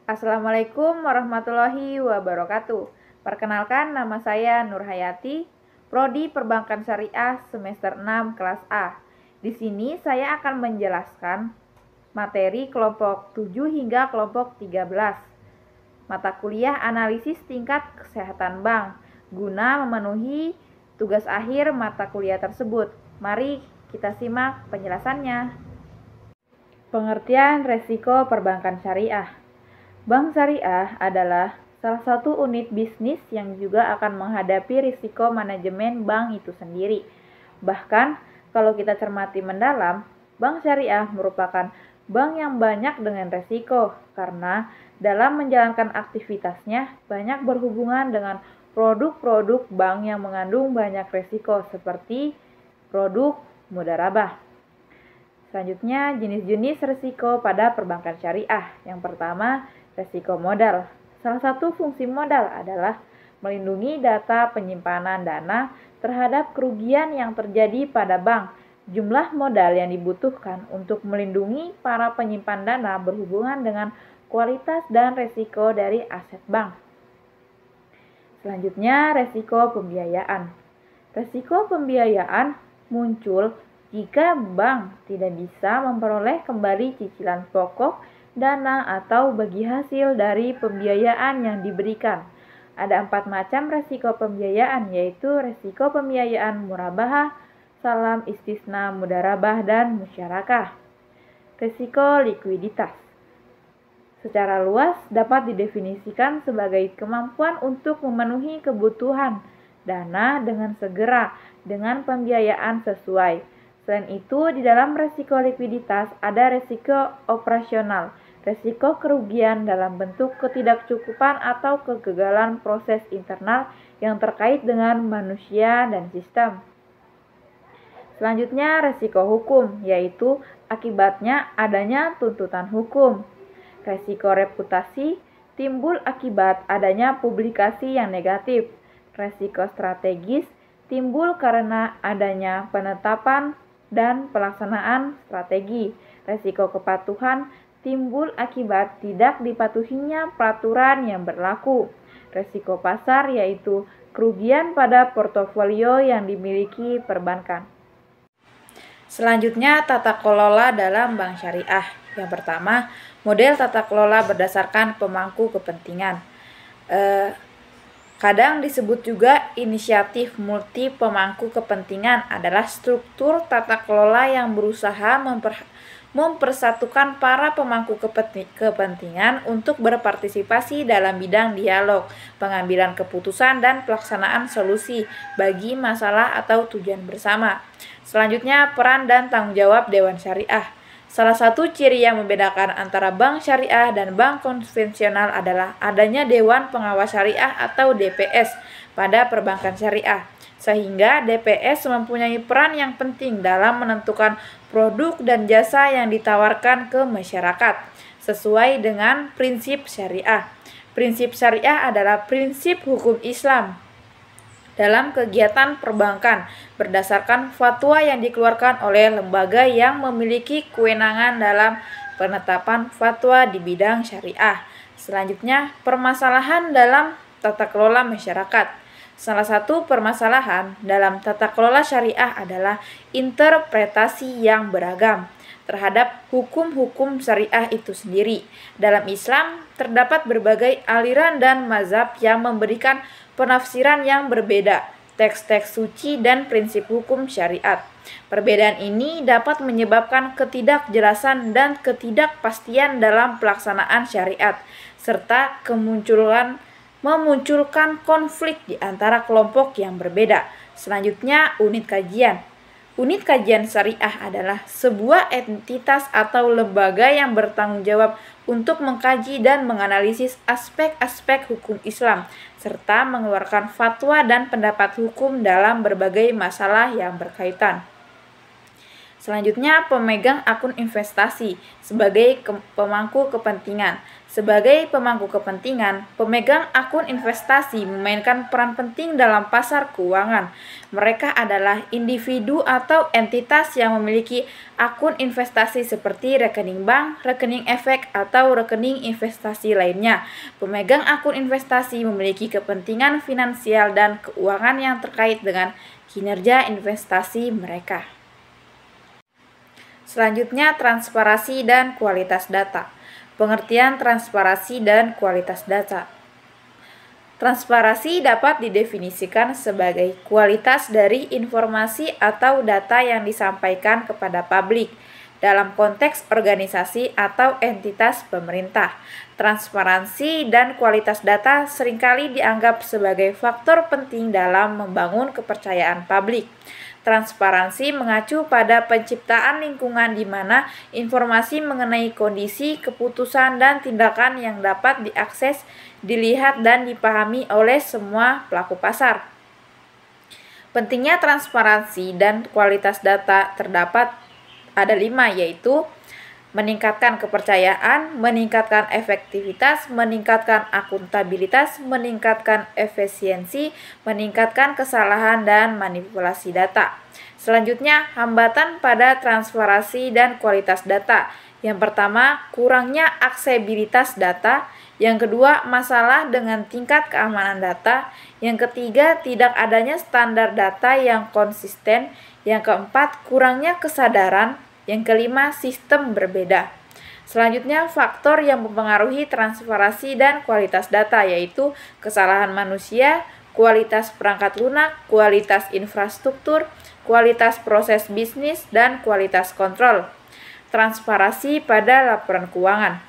Assalamualaikum warahmatullahi wabarakatuh. Perkenalkan, nama saya Nur Hayati, Prodi Perbankan Syariah semester 6 kelas A. Di sini saya akan menjelaskan materi kelompok 7 hingga kelompok 13. Mata kuliah analisis tingkat kesehatan bank guna memenuhi tugas akhir mata kuliah tersebut. Mari kita simak penjelasannya. Pengertian resiko perbankan syariah. Bank syariah adalah salah satu unit bisnis yang juga akan menghadapi risiko manajemen bank itu sendiri. Bahkan, kalau kita cermati mendalam, bank syariah merupakan bank yang banyak dengan risiko karena dalam menjalankan aktivitasnya banyak berhubungan dengan produk-produk bank yang mengandung banyak risiko seperti produk mudharabah. Selanjutnya, jenis-jenis risiko pada perbankan syariah. Yang pertama, risiko modal. Salah satu fungsi modal adalah melindungi data penyimpanan dana terhadap kerugian yang terjadi pada bank. Jumlah modal yang dibutuhkan untuk melindungi para penyimpan dana berhubungan dengan kualitas dan risiko dari aset bank. Selanjutnya, risiko pembiayaan. Risiko pembiayaan muncul jika bank tidak bisa memperoleh kembali cicilan pokok, dana, atau bagi hasil dari pembiayaan yang diberikan. Ada 4 macam risiko pembiayaan, yaitu risiko pembiayaan murabahah, salam istisna, mudharabah, dan musyarakah. Risiko likuiditas secara luas dapat didefinisikan sebagai kemampuan untuk memenuhi kebutuhan dana dengan segera dengan pembiayaan sesuai. Selain itu, di dalam risiko likuiditas ada risiko operasional, risiko kerugian dalam bentuk ketidakcukupan atau kegagalan proses internal yang terkait dengan manusia dan sistem. Selanjutnya, risiko hukum, yaitu akibatnya adanya tuntutan hukum. Risiko reputasi timbul akibat adanya publikasi yang negatif. Risiko strategis timbul karena adanya penetapan dan pelaksanaan strategi. Risiko kepatuhan timbul akibat tidak dipatuhinya peraturan yang berlaku. Risiko pasar yaitu kerugian pada portofolio yang dimiliki perbankan. Selanjutnya, tata kelola dalam bank syariah. Yang pertama, model tata kelola berdasarkan pemangku kepentingan. Kadang disebut juga inisiatif multi pemangku kepentingan adalah struktur tata kelola yang berusaha mempersatukan para pemangku kepentingan untuk berpartisipasi dalam bidang dialog, pengambilan keputusan, dan pelaksanaan solusi bagi masalah atau tujuan bersama. Selanjutnya, peran dan tanggung jawab Dewan Syariah. Salah satu ciri yang membedakan antara bank syariah dan bank konvensional adalah adanya Dewan Pengawas Syariah atau DPS pada perbankan syariah, sehingga DPS mempunyai peran yang penting dalam menentukan produk dan jasa yang ditawarkan ke masyarakat sesuai dengan prinsip syariah. Prinsip syariah adalah prinsip hukum Islam dalam kegiatan perbankan berdasarkan fatwa yang dikeluarkan oleh lembaga yang memiliki kewenangan dalam penetapan fatwa di bidang syariah. Selanjutnya, permasalahan dalam tata kelola masyarakat. Salah satu permasalahan dalam tata kelola syariah adalah interpretasi yang beragam terhadap hukum-hukum syariah itu sendiri. Dalam Islam, terdapat berbagai aliran dan mazhab yang memberikan penafsiran yang berbeda, teks-teks suci dan prinsip hukum syariat. Perbedaan ini dapat menyebabkan ketidakjelasan dan ketidakpastian dalam pelaksanaan syariat, serta memunculkan konflik di antara kelompok yang berbeda. Selanjutnya, unit kajian. Unit kajian syariah adalah sebuah entitas atau lembaga yang bertanggung jawab untuk mengkaji dan menganalisis aspek-aspek hukum Islam, serta mengeluarkan fatwa dan pendapat hukum dalam berbagai masalah yang berkaitan. Selanjutnya, pemegang akun investasi sebagai pemangku kepentingan. Sebagai pemangku kepentingan, pemegang akun investasi memainkan peran penting dalam pasar keuangan. Mereka adalah individu atau entitas yang memiliki akun investasi seperti rekening bank, rekening efek, atau rekening investasi lainnya. Pemegang akun investasi memiliki kepentingan finansial dan keuangan yang terkait dengan kinerja investasi mereka. Selanjutnya, transparansi dan kualitas data. Pengertian transparansi dan kualitas data. Transparansi dapat didefinisikan sebagai kualitas dari informasi atau data yang disampaikan kepada publik dalam konteks organisasi atau entitas pemerintah. Transparansi dan kualitas data seringkali dianggap sebagai faktor penting dalam membangun kepercayaan publik. Transparansi mengacu pada penciptaan lingkungan di mana informasi mengenai kondisi, keputusan, dan tindakan yang dapat diakses, dilihat, dan dipahami oleh semua pelaku pasar. Pentingnya transparansi dan kualitas data terdapat ada 5, yaitu meningkatkan kepercayaan, meningkatkan efektivitas, meningkatkan akuntabilitas, meningkatkan efisiensi, meningkatkan kesalahan, dan manipulasi data. Selanjutnya, hambatan pada transparansi dan kualitas data. Yang pertama, kurangnya aksesibilitas data. Yang kedua, masalah dengan tingkat keamanan data. Yang ketiga, tidak adanya standar data yang konsisten. Yang keempat, kurangnya kesadaran. Yang kelima, sistem berbeda. Selanjutnya, faktor yang mempengaruhi transparansi dan kualitas data yaitu kesalahan manusia, kualitas perangkat lunak, kualitas infrastruktur, kualitas proses bisnis, dan kualitas kontrol. Transparansi pada laporan keuangan.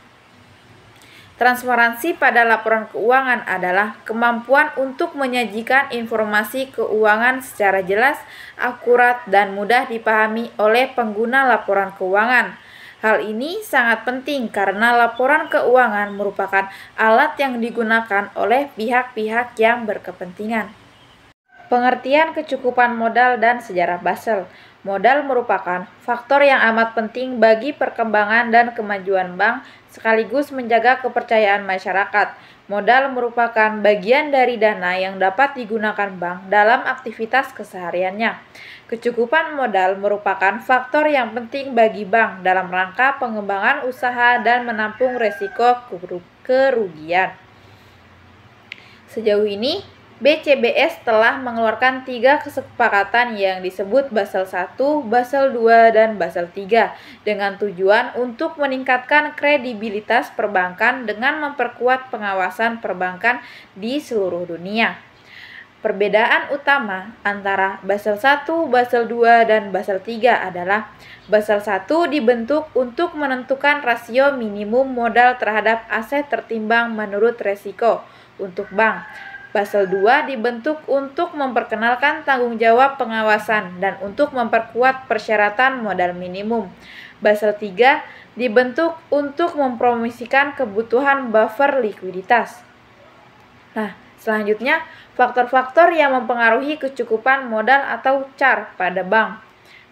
Transparansi pada laporan keuangan adalah kemampuan untuk menyajikan informasi keuangan secara jelas, akurat, dan mudah dipahami oleh pengguna laporan keuangan. Hal ini sangat penting karena laporan keuangan merupakan alat yang digunakan oleh pihak-pihak yang berkepentingan. Pengertian kecukupan modal dan sejarah Basel. Modal merupakan faktor yang amat penting bagi perkembangan dan kemajuan bank sekaligus menjaga kepercayaan masyarakat. Modal merupakan bagian dari dana yang dapat digunakan bank dalam aktivitas kesehariannya. Kecukupan modal merupakan faktor yang penting bagi bank dalam rangka pengembangan usaha dan menampung risiko kerugian. Sejauh ini, BCBS telah mengeluarkan 3 kesepakatan yang disebut Basel I, Basel II, dan Basel III dengan tujuan untuk meningkatkan kredibilitas perbankan dengan memperkuat pengawasan perbankan di seluruh dunia. Perbedaan utama antara Basel I, Basel II, dan Basel III adalah Basel I dibentuk untuk menentukan rasio minimum modal terhadap aset tertimbang menurut resiko untuk bank. Basel II dibentuk untuk memperkenalkan tanggung jawab pengawasan dan untuk memperkuat persyaratan modal minimum. Basel III dibentuk untuk mempromosikan kebutuhan buffer likuiditas. Nah, selanjutnya, faktor-faktor yang mempengaruhi kecukupan modal atau CAR pada bank.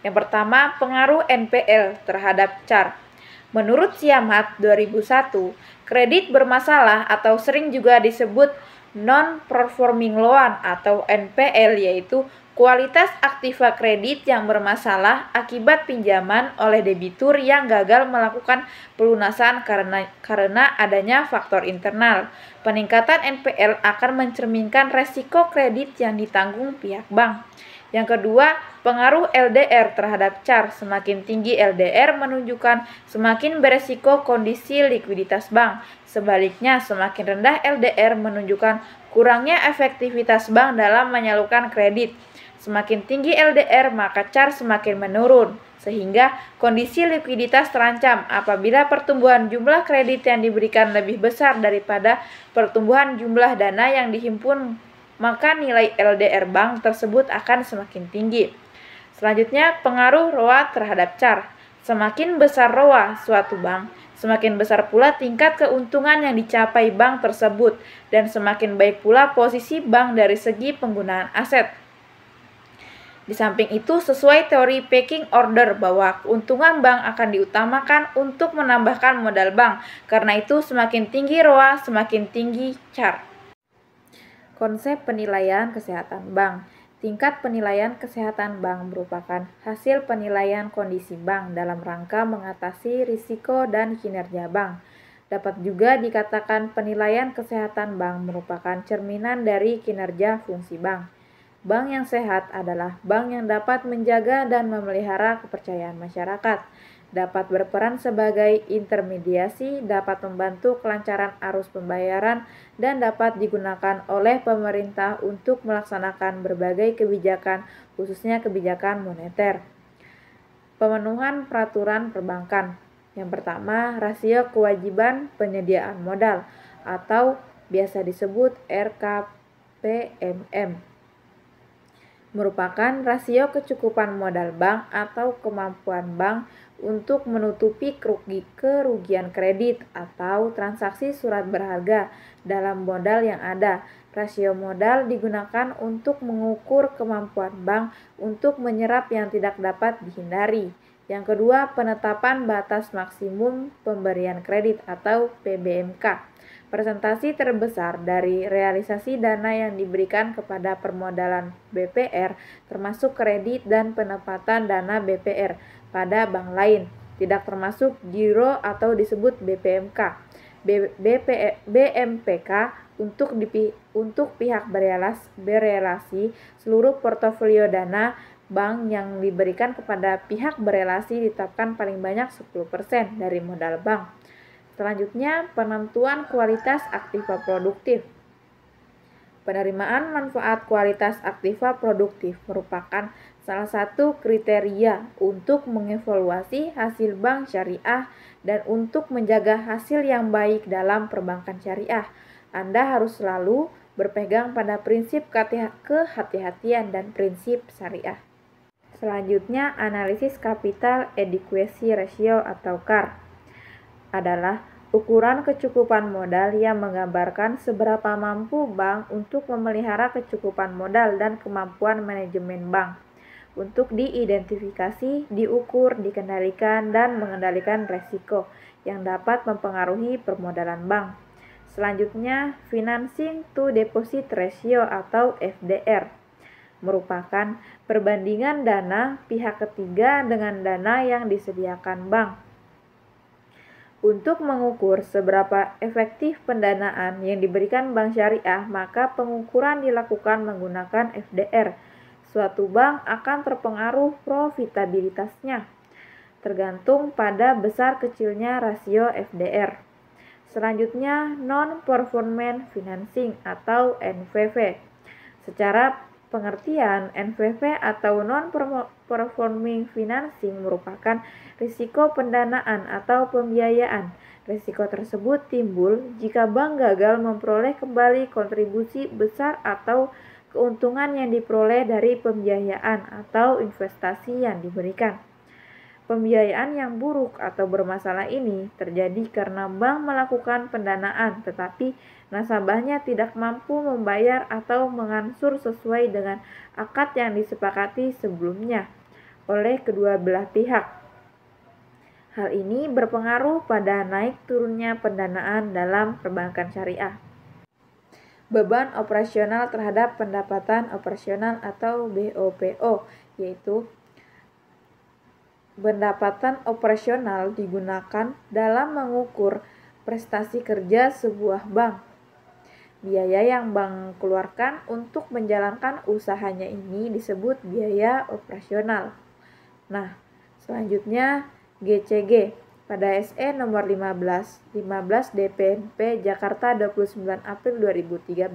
Yang pertama, pengaruh NPL terhadap CAR. Menurut Siamat 2001, kredit bermasalah atau sering juga disebut non-performing loan atau NPL yaitu kualitas aktiva kredit yang bermasalah akibat pinjaman oleh debitur yang gagal melakukan pelunasan karena adanya faktor internal. Peningkatan NPL akan mencerminkan resiko kredit yang ditanggung pihak bank. Yang kedua, pengaruh LDR terhadap CAR. Semakin tinggi LDR menunjukkan semakin beresiko kondisi likuiditas bank. Sebaliknya, semakin rendah LDR menunjukkan kurangnya efektivitas bank dalam menyalurkan kredit. Semakin tinggi LDR, maka CAR semakin menurun, sehingga kondisi likuiditas terancam apabila pertumbuhan jumlah kredit yang diberikan lebih besar daripada pertumbuhan jumlah dana yang dihimpun, maka nilai LDR bank tersebut akan semakin tinggi. Selanjutnya, pengaruh ROA terhadap CAR. Semakin besar ROA suatu bank, semakin besar pula tingkat keuntungan yang dicapai bank tersebut, dan semakin baik pula posisi bank dari segi penggunaan aset. Di samping itu, sesuai teori pecking order bahwa keuntungan bank akan diutamakan untuk menambahkan modal bank. Karena itu, semakin tinggi ROA, semakin tinggi CAR. Konsep penilaian kesehatan bank. Tingkat penilaian kesehatan bank merupakan hasil penilaian kondisi bank dalam rangka mengatasi risiko dan kinerja bank. Dapat juga dikatakan penilaian kesehatan bank merupakan cerminan dari kinerja fungsi bank. Bank yang sehat adalah bank yang dapat menjaga dan memelihara kepercayaan masyarakat, dapat berperan sebagai intermediasi, dapat membantu kelancaran arus pembayaran, dan dapat digunakan oleh pemerintah untuk melaksanakan berbagai kebijakan, khususnya kebijakan moneter. Pemenuhan peraturan perbankan. Yang pertama, rasio kewajiban penyediaan modal atau biasa disebut RKPMM. Merupakan rasio kecukupan modal bank atau kemampuan bank untuk menutupi kerugian kredit atau transaksi surat berharga dalam modal yang ada. Rasio modal digunakan untuk mengukur kemampuan bank untuk menyerap yang tidak dapat dihindari. Yang kedua, penetapan batas maksimum pemberian kredit atau PBMK. Presentasi terbesar dari realisasi dana yang diberikan kepada permodalan BPR termasuk kredit dan penempatan dana BPR pada bank lain, tidak termasuk giro atau disebut BPMK. BMPK untuk pihak berelasi seluruh portofolio dana bank yang diberikan kepada pihak berelasi ditetapkan paling banyak 10% dari modal bank. Selanjutnya, penentuan kualitas aktiva produktif. Penerimaan manfaat kualitas aktiva produktif merupakan salah satu kriteria untuk mengevaluasi hasil bank syariah dan untuk menjaga hasil yang baik dalam perbankan syariah. Anda harus selalu berpegang pada prinsip kehati-hatian dan prinsip syariah. Selanjutnya, analisis capital adequacy ratio atau CAR adalah ukuran kecukupan modal yang menggambarkan seberapa mampu bank untuk memelihara kecukupan modal dan kemampuan manajemen bank untuk diidentifikasi, diukur, dikendalikan, dan mengendalikan resiko yang dapat mempengaruhi permodalan bank. Selanjutnya, financing to deposit ratio atau FDR merupakan perbandingan dana pihak ketiga dengan dana yang disediakan bank. Untuk mengukur seberapa efektif pendanaan yang diberikan bank syariah, maka pengukuran dilakukan menggunakan FDR. Suatu bank akan terpengaruh profitabilitasnya, tergantung pada besar kecilnya rasio FDR. Selanjutnya, non-performance financing atau NPV. Secara pengertian, NPV atau non-performing financing merupakan risiko pendanaan atau pembiayaan. Risiko tersebut timbul jika bank gagal memperoleh kembali kontribusi besar atau keuntungan yang diperoleh dari pembiayaan atau investasi yang diberikan. Pembiayaan yang buruk atau bermasalah ini terjadi karena bank melakukan pendanaan tetapi nasabahnya tidak mampu membayar atau mengansur sesuai dengan akad yang disepakati sebelumnya oleh kedua belah pihak. Hal ini berpengaruh pada naik turunnya pendanaan dalam perbankan syariah. Beban operasional terhadap pendapatan operasional atau BOPO, yaitu pendapatan operasional digunakan dalam mengukur prestasi kerja sebuah bank. Biaya yang bank keluarkan untuk menjalankan usahanya ini disebut biaya operasional. Nah, selanjutnya GCG. Pada SE nomor 15 DPNP Jakarta 29 April 2013,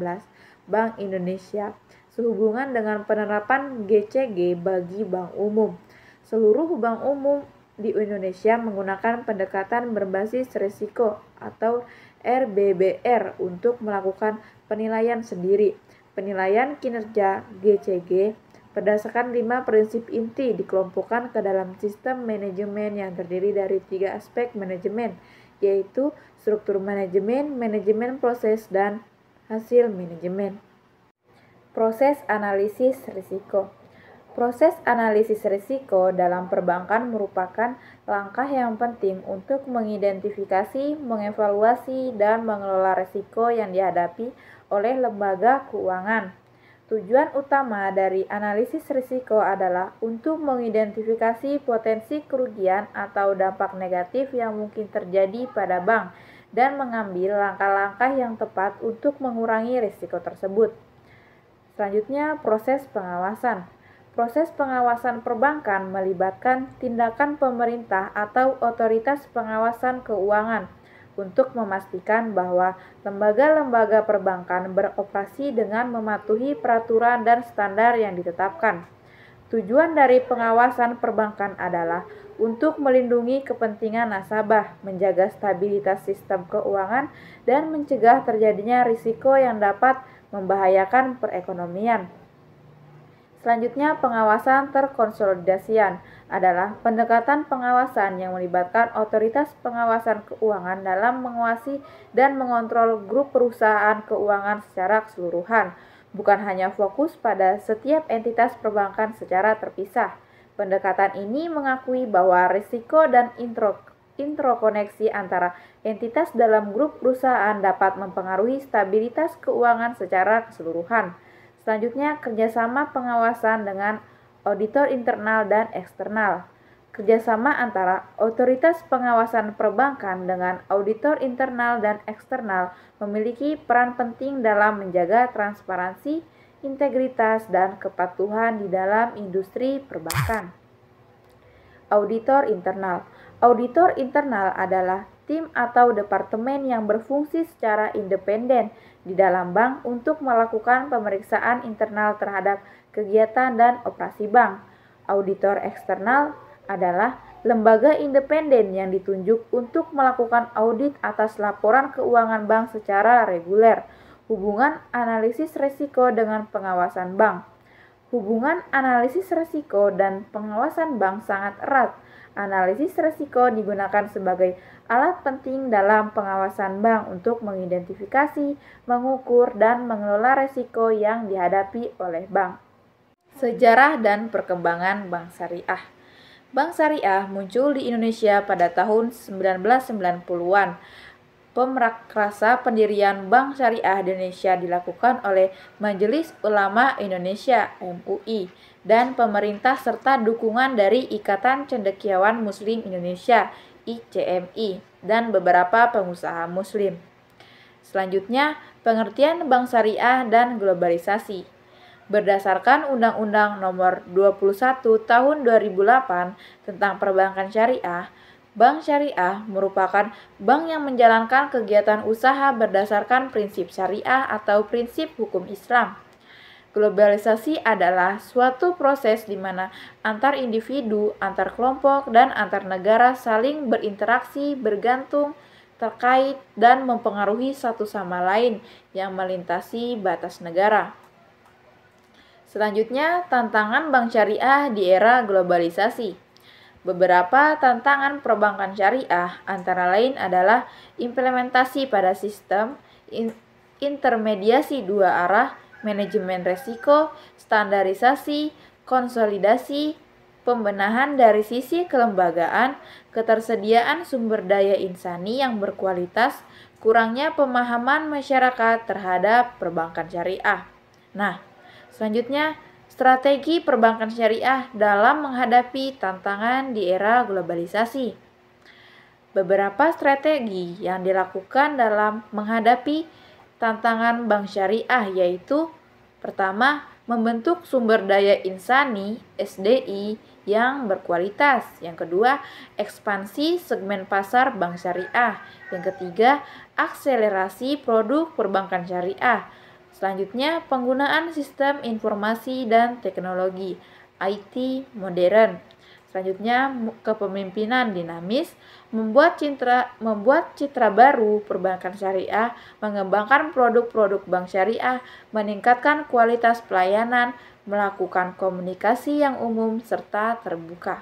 Bank Indonesia sehubungan dengan penerapan GCG bagi bank umum. Seluruh bank umum di Indonesia menggunakan pendekatan berbasis risiko atau RBBR untuk melakukan penilaian sendiri. Penilaian kinerja GCG berdasarkan 5 prinsip inti dikelompokkan ke dalam sistem manajemen yang terdiri dari 3 aspek manajemen, yaitu struktur manajemen, manajemen proses, dan hasil manajemen. Proses analisis risiko. Proses analisis risiko dalam perbankan merupakan langkah yang penting untuk mengidentifikasi, mengevaluasi, dan mengelola risiko yang dihadapi oleh lembaga keuangan. Tujuan utama dari analisis risiko adalah untuk mengidentifikasi potensi kerugian atau dampak negatif yang mungkin terjadi pada bank dan mengambil langkah-langkah yang tepat untuk mengurangi risiko tersebut. Selanjutnya, proses pengawasan. Proses pengawasan perbankan melibatkan tindakan pemerintah atau otoritas pengawasan keuangan untuk memastikan bahwa lembaga-lembaga perbankan beroperasi dengan mematuhi peraturan dan standar yang ditetapkan. Tujuan dari pengawasan perbankan adalah untuk melindungi kepentingan nasabah, menjaga stabilitas sistem keuangan, dan mencegah terjadinya risiko yang dapat membahayakan perekonomian. Selanjutnya, pengawasan terkonsolidasian adalah pendekatan pengawasan yang melibatkan otoritas pengawasan keuangan dalam mengawasi dan mengontrol grup perusahaan keuangan secara keseluruhan, bukan hanya fokus pada setiap entitas perbankan secara terpisah. Pendekatan ini mengakui bahwa risiko dan introkoneksi antara entitas dalam grup perusahaan dapat mempengaruhi stabilitas keuangan secara keseluruhan. Selanjutnya, kerjasama pengawasan dengan auditor internal dan eksternal. Kerjasama antara otoritas pengawasan perbankan dengan auditor internal dan eksternal memiliki peran penting dalam menjaga transparansi, integritas, dan kepatuhan di dalam industri perbankan. Auditor internal. Auditor internal adalah tim atau departemen yang berfungsi secara independen di dalam bank untuk melakukan pemeriksaan internal terhadap kegiatan dan operasi bank. Auditor eksternal adalah lembaga independen yang ditunjuk untuk melakukan audit atas laporan keuangan bank secara reguler. Hubungan analisis risiko dengan pengawasan bank. Hubungan analisis risiko dan pengawasan bank sangat erat. Analisis risiko digunakan sebagai alat penting dalam pengawasan bank untuk mengidentifikasi, mengukur, dan mengelola risiko yang dihadapi oleh bank. Sejarah dan perkembangan bank syariah. Bank syariah muncul di Indonesia pada tahun 1990-an. Pemrakrasa pendirian Bank Syariah di Indonesia dilakukan oleh Majelis Ulama Indonesia (MUI) dan pemerintah serta dukungan dari Ikatan Cendekiawan Muslim Indonesia (ICMI) dan beberapa pengusaha muslim. Selanjutnya, pengertian bank syariah dan globalisasi. Berdasarkan Undang-Undang Nomor 21 Tahun 2008 tentang Perbankan Syariah, bank syariah merupakan bank yang menjalankan kegiatan usaha berdasarkan prinsip syariah atau prinsip hukum Islam. Globalisasi adalah suatu proses di mana antar individu, antar kelompok, dan antar negara saling berinteraksi, bergantung, terkait, dan mempengaruhi satu sama lain yang melintasi batas negara. Selanjutnya, tantangan bank syariah di era globalisasi. Beberapa tantangan perbankan syariah antara lain adalah implementasi pada sistem, intermediasi dua arah, manajemen risiko, standarisasi, konsolidasi, pembenahan dari sisi kelembagaan, ketersediaan sumber daya insani yang berkualitas, kurangnya pemahaman masyarakat terhadap perbankan syariah. Nah, selanjutnya, strategi perbankan syariah dalam menghadapi tantangan di era globalisasi. Beberapa strategi yang dilakukan dalam menghadapi tantangan bank syariah yaitu: pertama, membentuk sumber daya insani (SDI) yang berkualitas. Yang kedua, ekspansi segmen pasar bank syariah. Yang ketiga, akselerasi produk perbankan syariah. Selanjutnya, penggunaan sistem informasi dan teknologi (IT) modern. Selanjutnya, kepemimpinan dinamis, membuat citra baru perbankan syariah, mengembangkan produk-produk bank syariah, meningkatkan kualitas pelayanan, melakukan komunikasi yang umum serta terbuka.